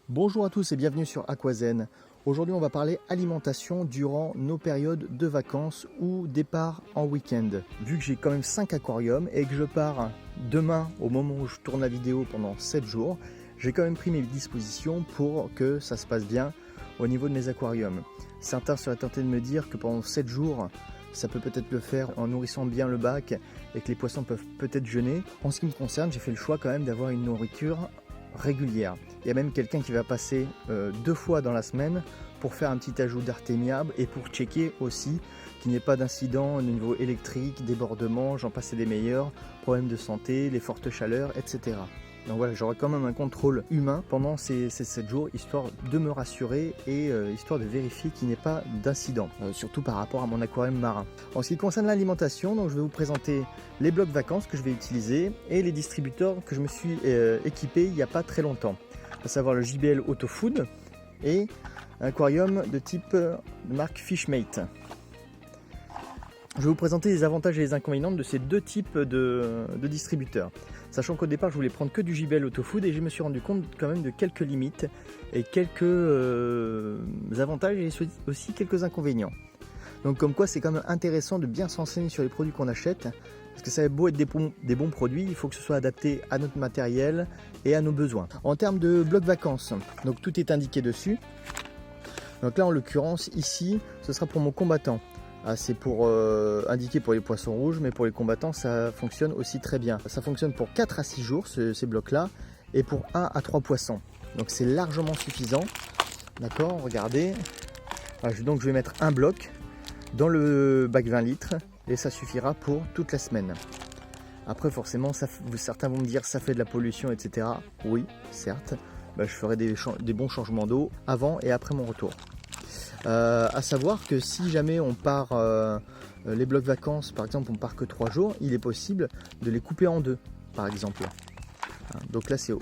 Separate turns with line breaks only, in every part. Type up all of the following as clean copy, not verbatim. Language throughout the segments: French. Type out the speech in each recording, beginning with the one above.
Bonjour à tous et bienvenue sur Aquazen. Aujourd'hui on va parler alimentation durant nos périodes de vacances ou départ en week-end. Vu que j'ai quand même 5 aquariums et que je pars demain au moment où je tourne la vidéo pendant 7 jours, j'ai quand même pris mes dispositions pour que ça se passe bien au niveau de mes aquariums. Certains seraient tentés de me dire que pendant 7 jours, ça peut peut-être le faire en nourrissant bien le bac et que les poissons peuvent peut-être jeûner. En ce qui me concerne, j'ai fait le choix quand même d'avoir une nourriture régulière. Il y a même quelqu'un qui va passer 2 fois dans la semaine pour faire un petit ajout d'artémia et pour checker aussi qu'il n'y ait pas d'incident au niveau électrique, débordement, j'en passe des meilleurs, problèmes de santé, les fortes chaleurs, etc. Donc voilà, j'aurai quand même un contrôle humain pendant ces 7 jours, histoire de me rassurer et histoire de vérifier qu'il n'y ait pas d'incident, surtout par rapport à mon aquarium marin. En ce qui concerne l'alimentation, donc je vais vous présenter les blocs vacances que je vais utiliser et les distributeurs que je me suis équipé il n'y a pas très longtemps, à savoir le JBL Auto Food et un aquarium de type de marque Fishmate. Je vais vous présenter les avantages et les inconvénients de ces deux types de distributeurs. Sachant qu'au départ je voulais prendre que du JBL Auto Food et je me suis rendu compte quand même de quelques limites et quelques avantages et aussi quelques inconvénients. Donc comme quoi c'est quand même intéressant de bien s'enseigner sur les produits qu'on achète, parce que ça va beau être des bons produits, il faut que ce soit adapté à notre matériel et à nos besoins. En termes de blocs vacances, donc tout est indiqué dessus. Donc là en l'occurrence ici ce sera pour mon combattant. C'est pour indiquer pour les poissons rouges, mais pour les combattants ça fonctionne aussi très bien. Ça fonctionne pour 4 à 6 jours ces blocs là et pour 1 à 3 poissons. Donc c'est largement suffisant. D'accord, regardez. Donc je vais mettre un bloc dans le bac 20 litres et ça suffira pour toute la semaine. Après forcément certains vont me dire ça fait de la pollution, etc. Oui, certes. Je ferai des bons changements d'eau avant et après mon retour. À savoir que si jamais on part les blocs vacances, par exemple on part que 3 jours, il est possible de les couper en deux par exemple. Donc là c'est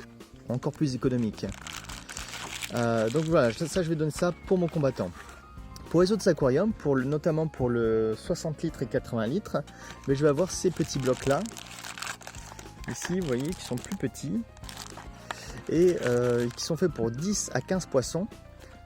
encore plus économique. Donc voilà, ça je vais donner ça pour mon combattant. Pour les autres aquariums, notamment pour le 60 litres et 80 litres, je vais avoir ces petits blocs là. Ici vous voyez qui sont plus petits et qui sont faits pour 10 à 15 poissons.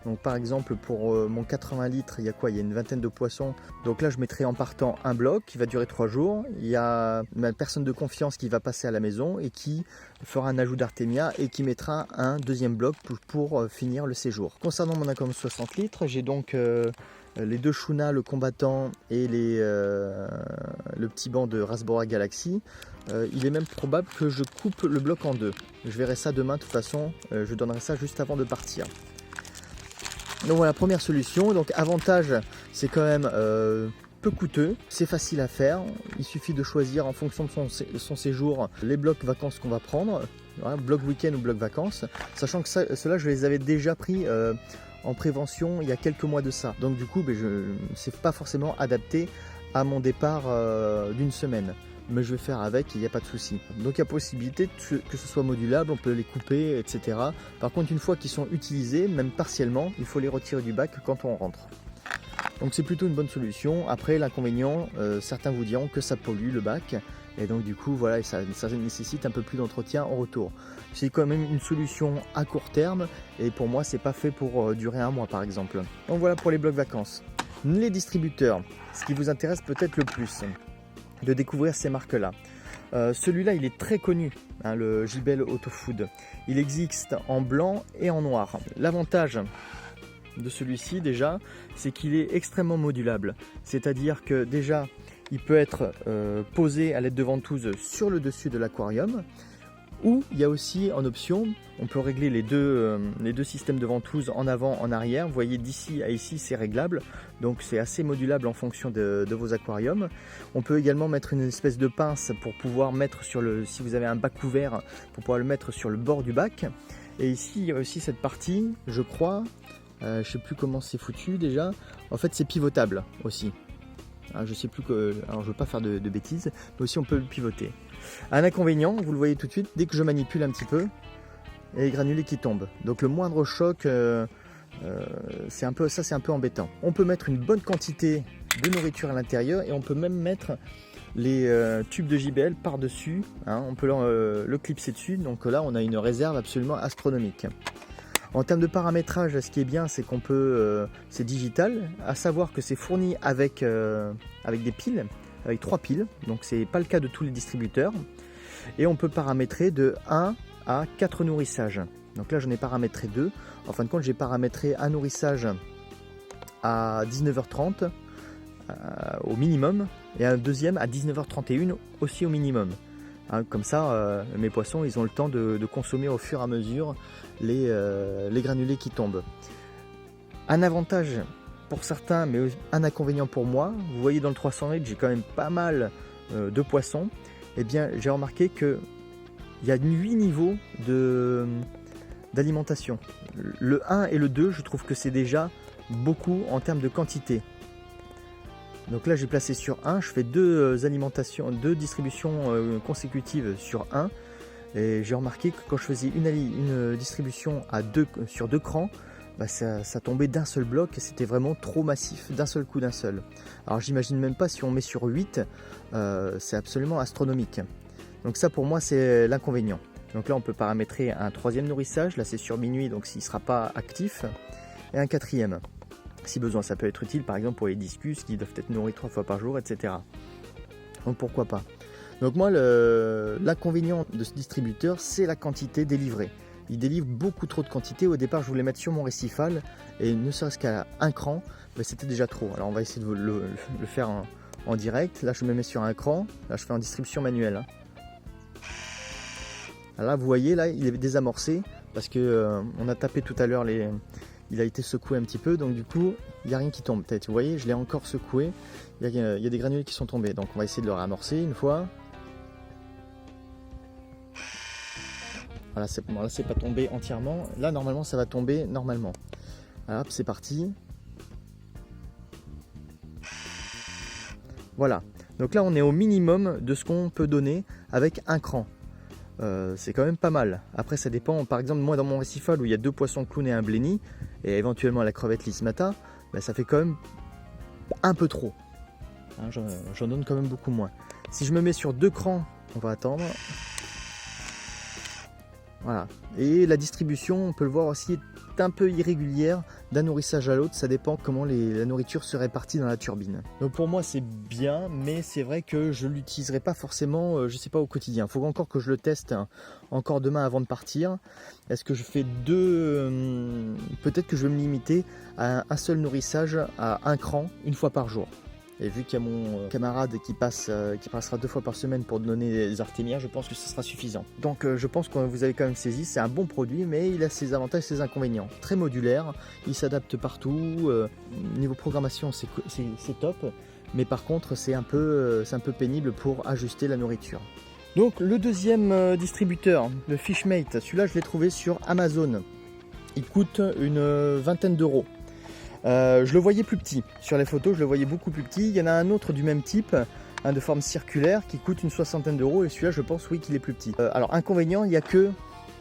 Donc par exemple pour mon 80 litres, il y a quoi? Il y a une vingtaine de poissons. Donc là je mettrai en partant un bloc qui va durer 3 jours. Il y a ma personne de confiance qui va passer à la maison et qui fera un ajout d'artémia et qui mettra un deuxième bloc pour finir le séjour. Concernant mon aquarium 60 litres, j'ai donc les deux Shuna, le combattant et le petit banc de Rasbora Galaxy. Il est même probable que je coupe le bloc en deux. Je verrai ça demain de toute façon, je donnerai ça juste avant de partir. Donc voilà, première solution. Donc avantage, c'est quand même peu coûteux, c'est facile à faire. Il suffit de choisir en fonction de son séjour les blocs vacances qu'on va prendre, voilà, bloc week-end ou bloc vacances, sachant que ceux-là je les avais déjà pris en prévention il y a quelques mois de ça. Donc du coup, c'est pas forcément adapté à mon départ d'une semaine. Mais je vais faire avec, il n'y a pas de souci. Donc il y a possibilité que ce soit modulable, on peut les couper, etc. Par contre, une fois qu'ils sont utilisés, même partiellement, il faut les retirer du bac quand on rentre. Donc c'est plutôt une bonne solution. Après, l'inconvénient, certains vous diront que ça pollue le bac. Et donc du coup, voilà, ça nécessite un peu plus d'entretien en retour. C'est quand même une solution à court terme. Et pour moi, c'est pas fait pour durer un mois par exemple. Donc voilà pour les blocs vacances. Les distributeurs, ce qui vous intéresse peut-être le plus, de découvrir ces marques-là. Celui-là, il est très connu, le JBL Auto Food. Il existe en blanc et en noir. L'avantage de celui-ci, déjà, c'est qu'il est extrêmement modulable. C'est-à-dire que déjà, il peut être posé à l'aide de ventouses sur le dessus de l'aquarium. Ou il y a aussi en option, on peut régler les deux systèmes de ventouses en avant, en arrière. Vous voyez, d'ici à ici, c'est réglable. Donc c'est assez modulable en fonction de vos aquariums. On peut également mettre une espèce de pince pour pouvoir mettre si vous avez un bac ouvert, pour pouvoir le mettre sur le bord du bac. Et ici, il y a aussi cette partie, je crois, je ne sais plus comment c'est foutu déjà. En fait, c'est pivotable aussi. Je sais plus alors je veux pas faire de bêtises, mais aussi on peut le pivoter. Un inconvénient, vous le voyez tout de suite, dès que je manipule un petit peu, il y a les granulés qui tombent. Donc le moindre choc, c'est un peu embêtant. On peut mettre une bonne quantité de nourriture à l'intérieur et on peut même mettre les tubes de JBL par-dessus. On peut le clipser dessus, donc là on a une réserve absolument astronomique. En termes de paramétrage, ce qui est bien, c'est qu'on peut, c'est digital, à savoir que c'est fourni avec des piles, avec 3 piles, donc c'est pas le cas de tous les distributeurs. Et on peut paramétrer de 1 à 4 nourrissages. Donc là j'en ai paramétré 2. En fin de compte, j'ai paramétré un nourrissage à 19h30 au minimum et un deuxième à 19h31 aussi au minimum. Hein, comme ça, mes poissons ils ont le temps de consommer au fur et à mesure les granulés qui tombent. Un avantage pour certains, mais un inconvénient pour moi, vous voyez dans le 308 j'ai quand même pas mal de poissons. Eh bien j'ai remarqué qu'il y a 8 niveaux d'alimentation. Le 1 et le 2, je trouve que c'est déjà beaucoup en termes de quantité. Donc là j'ai placé sur 1, je fais deux distributions consécutives sur 1. Et j'ai remarqué que quand je faisais une distribution sur 2 crans, bah ça tombait d'un seul bloc et c'était vraiment trop massif, d'un seul coup, d'un seul. Alors j'imagine même pas si on met sur 8, c'est absolument astronomique. Donc ça pour moi c'est l'inconvénient. Donc là on peut paramétrer un 3e nourrissage, là c'est sur minuit donc s'il ne sera pas actif, et un 4e. Si besoin ça peut être utile par exemple pour les discus qui doivent être nourris 3 fois par jour, etc. Donc pourquoi pas. Donc moi l'inconvénient de ce distributeur c'est la quantité délivrée. Il délivre beaucoup trop de quantité. Au départ je voulais mettre sur mon récifal et ne serait-ce qu'à un cran, mais c'était déjà trop. Alors on va essayer de le faire en direct. Là je me mets sur un cran, là je fais en distribution manuelle. Alors là vous voyez, là il est désamorcé parce que on a tapé tout à l'heure il a été secoué un petit peu, donc du coup il n'y a rien qui tombe. Peut-être, vous voyez, je l'ai encore secoué, il y a des granulés qui sont tombés, donc on va essayer de le ramorcer une fois. Voilà, c'est pas tombé entièrement, là normalement ça va tomber normalement. Voilà, c'est parti. Voilà, donc là on est au minimum de ce qu'on peut donner avec un cran. C'est quand même pas mal. Après ça dépend, par exemple moi dans mon récifal où il y a 2 poissons clowns et un blenny et éventuellement la crevette lismata, bah, ça fait quand même un peu trop, hein, j'en donne quand même beaucoup moins. Si je me mets sur 2 crans, on va attendre. Voilà, et la distribution on peut le voir aussi est un peu irrégulière d'un nourrissage à l'autre, ça dépend comment la nourriture se répartit dans la turbine. Donc pour moi c'est bien, mais c'est vrai que je ne l'utiliserai pas forcément, je sais pas, au quotidien. Il faut encore que je le teste encore demain avant de partir. Est-ce que je fais peut-être que je vais me limiter à un seul nourrissage à un cran une fois par jour. Et vu qu'il y a mon camarade qui passera 2 fois par semaine pour donner des artémias, je pense que ce sera suffisant. Donc je pense que vous avez quand même saisi, c'est un bon produit, mais il a ses avantages et ses inconvénients. Très modulaire, il s'adapte partout, niveau programmation c'est top, mais par contre c'est un peu pénible pour ajuster la nourriture. Donc le deuxième distributeur, le Fishmate, celui-là je l'ai trouvé sur Amazon. Il coûte une vingtaine d'euros. Je le voyais plus petit, sur les photos je le voyais beaucoup plus petit. Il y en a un autre du même type, un de forme circulaire qui coûte une 60aine d'euros et celui-là je pense oui qu'il est plus petit. Alors inconvénient, il y a que, vous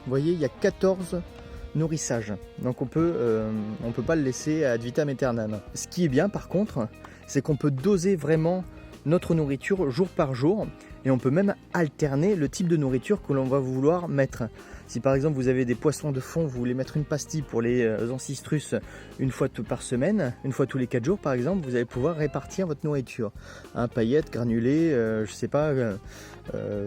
voyez, il y a 14 nourrissages, donc on peut pas le laisser ad vitam aeternam. Ce qui est bien par contre, c'est qu'on peut doser vraiment notre nourriture jour par jour et on peut même alterner le type de nourriture que l'on va vouloir mettre. Si par exemple vous avez des poissons de fond, vous voulez mettre une pastille pour les ancistrus une fois par semaine, une fois tous les 4 jours par exemple, vous allez pouvoir répartir votre nourriture. Paillettes, granulés, je sais pas,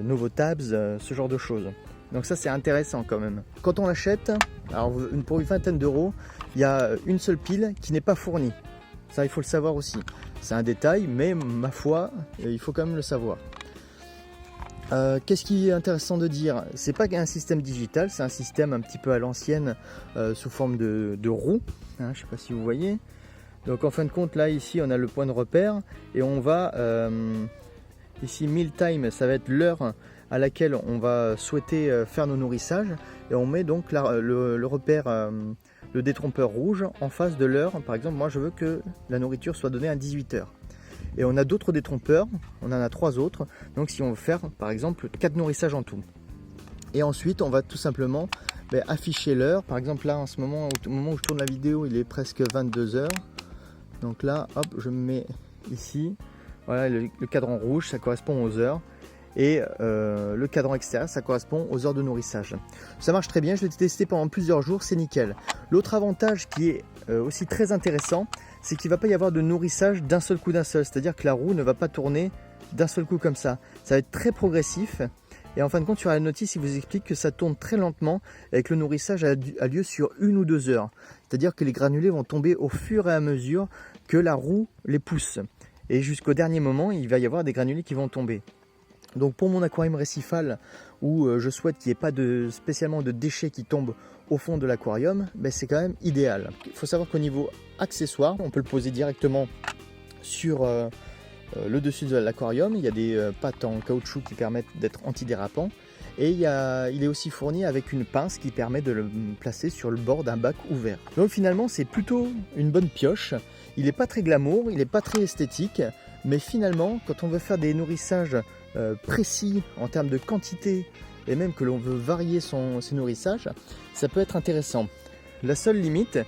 Novotabs, ce genre de choses. Donc ça c'est intéressant quand même. Quand on l'achète, alors pour une vingtaine d'euros, il y a une seule pile qui n'est pas fournie. Ça il faut le savoir aussi. C'est un détail, mais ma foi, il faut quand même le savoir. Qu'est-ce qui est intéressant de dire? C'est pas un système digital, c'est un système un petit peu à l'ancienne sous forme de roue, hein, je sais pas si vous voyez. Donc en fin de compte là ici on a le point de repère et on va ici meal time, ça va être l'heure à laquelle on va souhaiter faire nos nourrissages et on met donc le repère, le détrompeur rouge en face de l'heure. Par exemple moi je veux que la nourriture soit donnée à 18 h. Et on a d'autres détrompeurs, on en a 3 autres, donc si on veut faire par exemple 4 nourrissages en tout. Et ensuite on va tout simplement afficher l'heure, par exemple là en ce moment, au moment où je tourne la vidéo il est presque 22 h. Donc là hop je me mets ici, voilà le cadran rouge ça correspond aux heures. et le cadran extérieur, ça correspond aux heures de nourrissage. Ça marche très bien, je l'ai testé pendant plusieurs jours, c'est nickel. L'autre avantage qui est aussi très intéressant, c'est qu'il ne va pas y avoir de nourrissage d'un seul coup c'est-à-dire que la roue ne va pas tourner d'un seul coup comme ça. Ça va être très progressif. Et en fin de compte, sur la notice, il vous explique que ça tourne très lentement et que le nourrissage a lieu sur 1 ou 2 heures. C'est-à-dire que les granulés vont tomber au fur et à mesure que la roue les pousse. Et jusqu'au dernier moment, il va y avoir des granulés qui vont tomber. Donc pour mon aquarium récifal, où je souhaite qu'il n'y ait pas spécialement de déchets qui tombent au fond de l'aquarium, ben c'est quand même idéal. Il faut savoir qu'au niveau accessoire, on peut le poser directement sur le dessus de l'aquarium. Il y a des pattes en caoutchouc qui permettent d'être antidérapants. Et il est aussi fourni avec une pince qui permet de le placer sur le bord d'un bac ouvert. Donc finalement, c'est plutôt une bonne pioche. Il n'est pas très glamour, il n'est pas très esthétique. Mais finalement, quand on veut faire des nourrissages précis en termes de quantité et même que l'on veut varier ses nourrissages, ça peut être intéressant. La seule limite,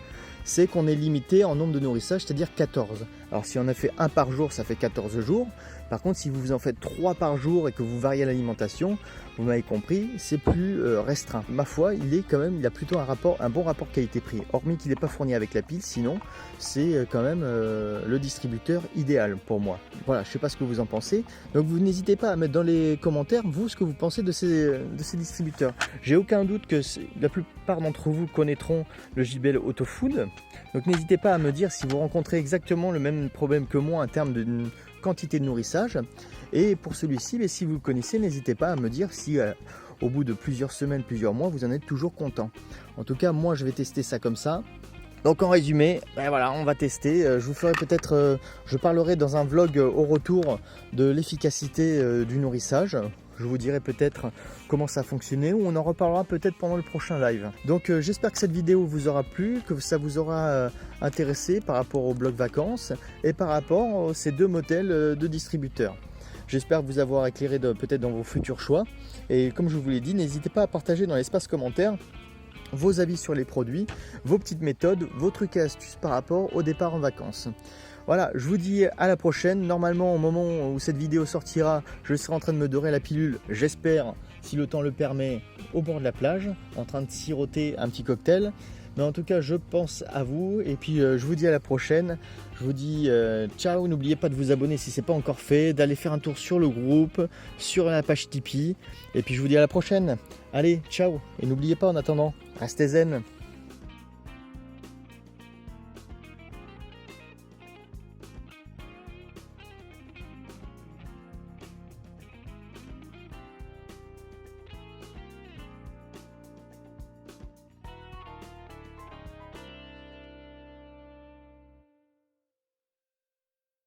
c'est qu'on est limité en nombre de nourrissages, c'est-à-dire 14. Alors si on a fait 1 par jour, ça fait 14 jours. Par contre, si vous en faites 3 par jour et que vous variez l'alimentation, vous m'avez compris, c'est plus restreint. Ma foi, il a plutôt un bon rapport qualité-prix. Hormis qu'il n'est pas fourni avec la pile, sinon c'est quand même le distributeur idéal pour moi. Voilà, je ne sais pas ce que vous en pensez. Donc vous n'hésitez pas à mettre dans les commentaires, vous, ce que vous pensez de ces distributeurs. J'ai aucun doute que la plupart d'entre vous connaîtront le JBL Autofood. Donc n'hésitez pas à me dire si vous rencontrez exactement le même problème que moi en termes de quantité de nourrissage. Et pour celui-ci, si vous le connaissez, n'hésitez pas à me dire si au bout de plusieurs semaines, plusieurs mois, vous en êtes toujours content. En tout cas, moi je vais tester ça comme ça. Donc en résumé, voilà, on va tester. Je vous ferai peut-être, je parlerai dans un vlog au retour de l'efficacité du nourrissage. Je vous dirai peut-être comment ça a fonctionné ou on en reparlera peut-être pendant le prochain live. Donc j'espère que cette vidéo vous aura plu, que ça vous aura intéressé par rapport au bloc vacances et par rapport à ces 2 modèles de distributeurs. J'espère vous avoir éclairé peut-être dans vos futurs choix. Et comme je vous l'ai dit, n'hésitez pas à partager dans l'espace commentaire vos avis sur les produits, vos petites méthodes, vos trucs et astuces par rapport au départ en vacances. Voilà, je vous dis à la prochaine. Normalement, au moment où cette vidéo sortira, je serai en train de me dorer la pilule, j'espère, si le temps le permet, au bord de la plage, en train de siroter un petit cocktail. Mais en tout cas, je pense à vous et puis je vous dis à la prochaine. Je vous dis ciao, n'oubliez pas de vous abonner si ce n'est pas encore fait, d'aller faire un tour sur le groupe, sur la page Tipeee. Et puis je vous dis à la prochaine. Allez, ciao. Et n'oubliez pas en attendant, restez zen.